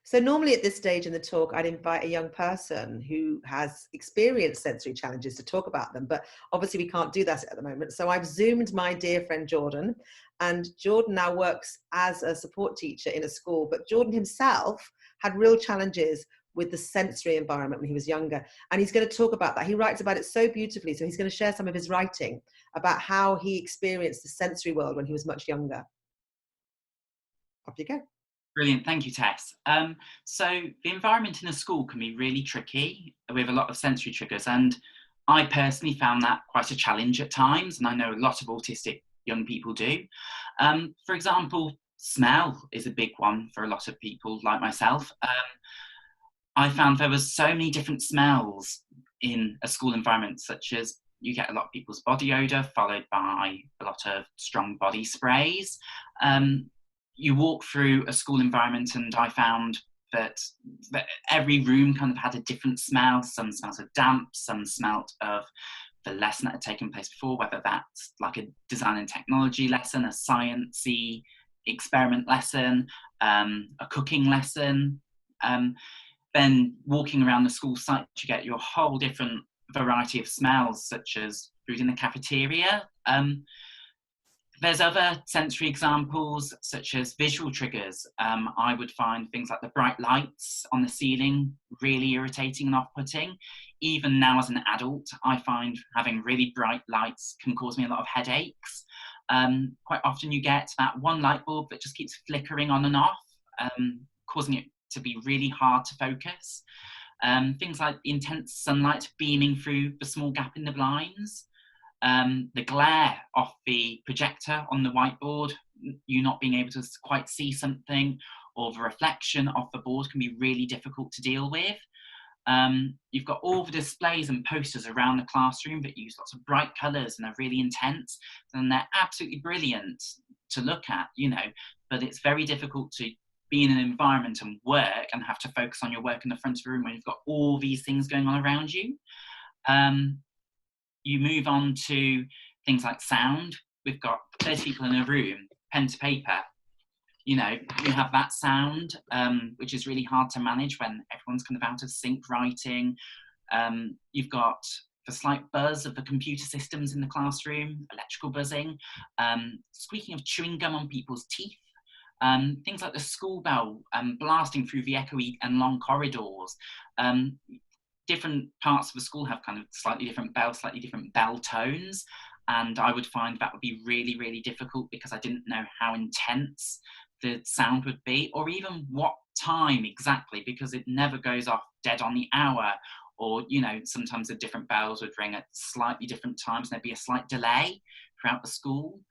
So normally at this stage in the talk, I'd invite a young person who has experienced sensory challenges to talk about them, but obviously we can't do that at the moment. So I've Zoomed my dear friend Jordan, and Jordan now works as a support teacher in a school, but Jordan himself had real challenges with the sensory environment when he was younger. And he's going to talk about that. He writes about it so beautifully. So he's going to share some of his writing about how he experienced the sensory world when he was much younger. Off you go. Brilliant, thank you, Tess. So the environment in a school can be really tricky with a lot of sensory triggers, and I personally found that quite a challenge at times, and I know a lot of autistic young people do. For example, smell is a big one for a lot of people like myself. I found there was so many different smells in a school environment, such as you get a lot of people's body odour, followed by a lot of strong body sprays. You walk through a school environment, and I found that every room kind of had a different smell. Some smelt of damp, some smelt of the lesson that had taken place before, whether that's like a design and technology lesson, a sciencey experiment lesson, a cooking lesson. Then walking around the school site, you get your whole different variety of smells, such as food in the cafeteria. There's other sensory examples, such as visual triggers. I would find things like the bright lights on the ceiling really irritating and off-putting. Even now as an adult, I find having really bright lights can cause me a lot of headaches. Quite often you get that one light bulb that just keeps flickering on and off, causing it to be really hard to focus. Things like the intense sunlight beaming through the small gap in the blinds. The glare off the projector on the whiteboard, you not being able to quite see something, or the reflection off the board can be really difficult to deal with. You've got all the displays and posters around the classroom that use lots of bright colours and are really intense, and they're absolutely brilliant to look at, you know, but it's very difficult to be in an environment and work and have to focus on your work in the front of the room when you've got all these things going on around you. You move on to things like sound. We've got 30 people in a room, pen to paper. You know, you have that sound, which is really hard to manage when everyone's kind of out of sync writing. You've got the slight buzz of the computer systems in the classroom, electrical buzzing, squeaking of chewing gum on people's teeth. Things like the school bell blasting through the echoey and long corridors. Different parts of the school have kind of slightly different bells, slightly different bell tones, and I would find that would be really, really difficult because I didn't know how intense the sound would be, or even what time exactly, because it never goes off dead on the hour, or, you know, sometimes the different bells would ring at slightly different times, and there'd be a slight delay throughout the school.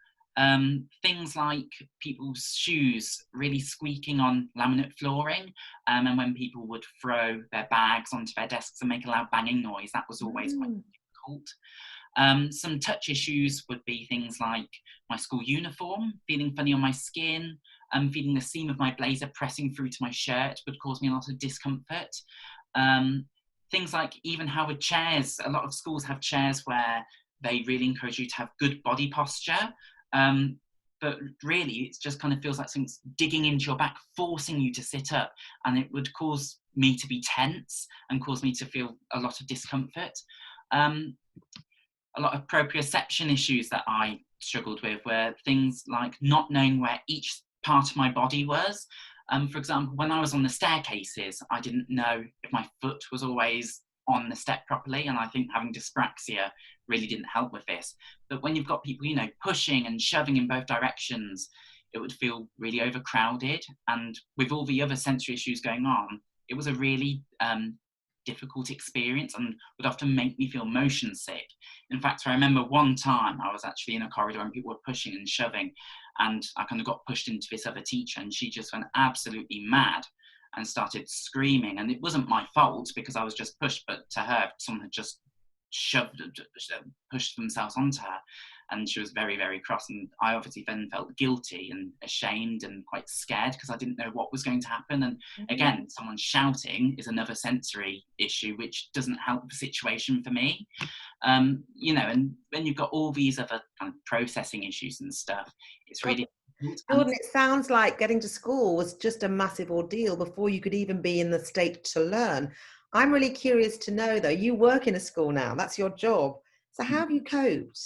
Things like people's shoes really squeaking on laminate flooring, and when people would throw their bags onto their desks and make a loud banging noise, that was always quite difficult. Some touch issues would be things like my school uniform feeling funny on my skin, feeling the seam of my blazer pressing through to my shirt would cause me a lot of discomfort. Things like even how with chairs, a lot of schools have chairs where they really encourage you to have good body posture. But really, it just kind of feels like something's digging into your back, forcing you to sit up, and it would cause me to be tense and cause me to feel a lot of discomfort. A lot of proprioception issues that I struggled with were things like not knowing where each part of my body was. For example, when I was on the staircases, I didn't know if my foot was always on the step properly, and I think having dyspraxia really didn't help with this. But when you've got people, you know, pushing and shoving in both directions, it would feel really overcrowded, and with all the other sensory issues going on, it was a really difficult experience and would often make me feel motion sick. In fact, I remember one time I was actually in a corridor and people were pushing and shoving, and I kind of got pushed into this other teacher, and she just went absolutely mad and started screaming, and it wasn't my fault because I was just pushed, but to her, someone had just pushed themselves onto her, and she was very, very cross, and I obviously then felt guilty and ashamed and quite scared because I didn't know what was going to happen. And again, someone shouting is another sensory issue which doesn't help the situation for me. You know, and when you've got all these other kind of processing issues and stuff, it's really And Jordan, it sounds like getting to school was just a massive ordeal before you could even be in the state to learn. I'm really curious to know, though, you work in a school now, that's your job. So how have you coped?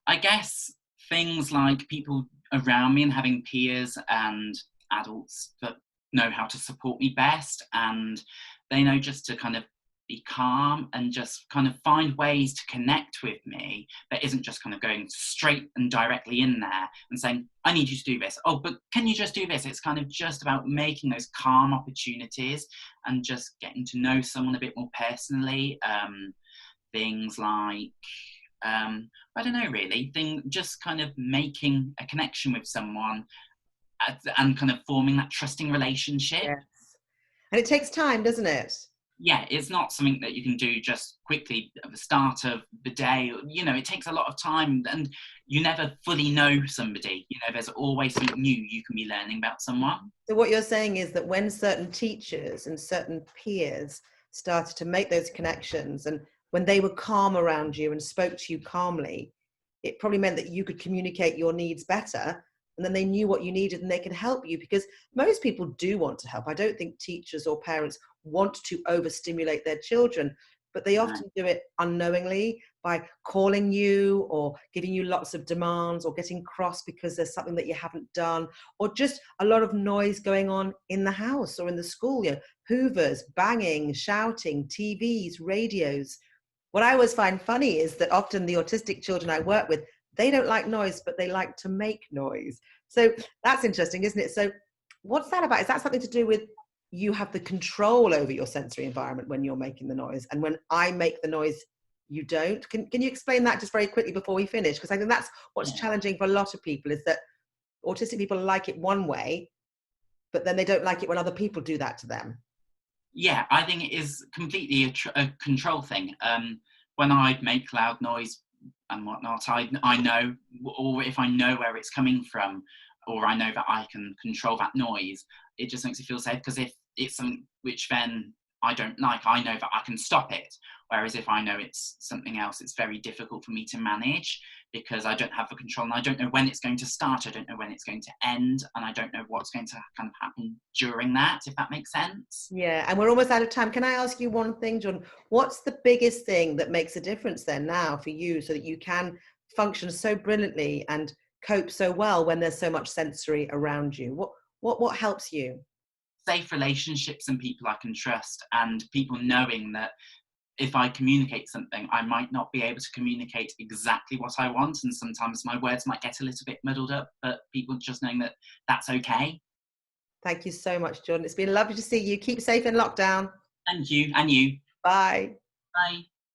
I guess things like people around me and having peers and adults that know how to support me best, and they know just to kind of be calm and just kind of find ways to connect with me that isn't just kind of going straight and directly in there and saying, I need you to do this. Oh, but can you just do this? It's kind of just about making those calm opportunities and just getting to know someone a bit more personally. Things like I don't know really, just kind of making a connection with someone and kind of forming that trusting relationship. Yes. And it takes time, doesn't it? Yeah, it's not something that you can do just quickly at the start of the day. You know, it takes a lot of time, and you never fully know somebody. You know, there's always something new you can be learning about someone. So what you're saying is that when certain teachers and certain peers started to make those connections, and when they were calm around you and spoke to you calmly, it probably meant that you could communicate your needs better, and then they knew what you needed and they could help you, because most people do want to help. I don't think teachers or parents want to overstimulate their children, but they No. often do it unknowingly by calling you or giving you lots of demands or getting cross because there's something that you haven't done, or just a lot of noise going on in the house or in the school, hoovers, banging, shouting, TVs, radios. What I always find funny is that often the autistic children I work with, they don't like noise, but they like to make noise. So that's interesting, isn't it? So what's that about? Is that something to do with you have the control over your sensory environment when you're making the noise, and when I make the noise, you don't? Can you explain that just very quickly before we finish? Because I think that's what's Yeah. challenging for a lot of people, is that autistic people like it one way, but then they don't like it when other people do that to them. Yeah, I think it is completely a control thing. When I make loud noise and whatnot, I know, or if I know where it's coming from, or I know that I can control that noise, it just makes me feel safe. Because if it's something which then I don't like, I know that I can stop it. Whereas if I know it's something else, it's very difficult for me to manage because I don't have the control, and I don't know when it's going to start, I don't know when it's going to end, and I don't know what's going to kind of happen during that, if that makes sense. Yeah, and we're almost out of time. Can I ask you one thing, John? What's the biggest thing that makes a difference then now for you, so that you can function so brilliantly and cope so well when there's so much sensory around you? What helps you? Safe relationships and people I can trust, and people knowing that if I communicate something, I might not be able to communicate exactly what I want, and sometimes my words might get a little bit muddled up, but people just knowing that that's okay. Thank you so much, Jordan. It's been lovely to see you. Keep safe in lockdown. Thank you, and you. Bye. Bye.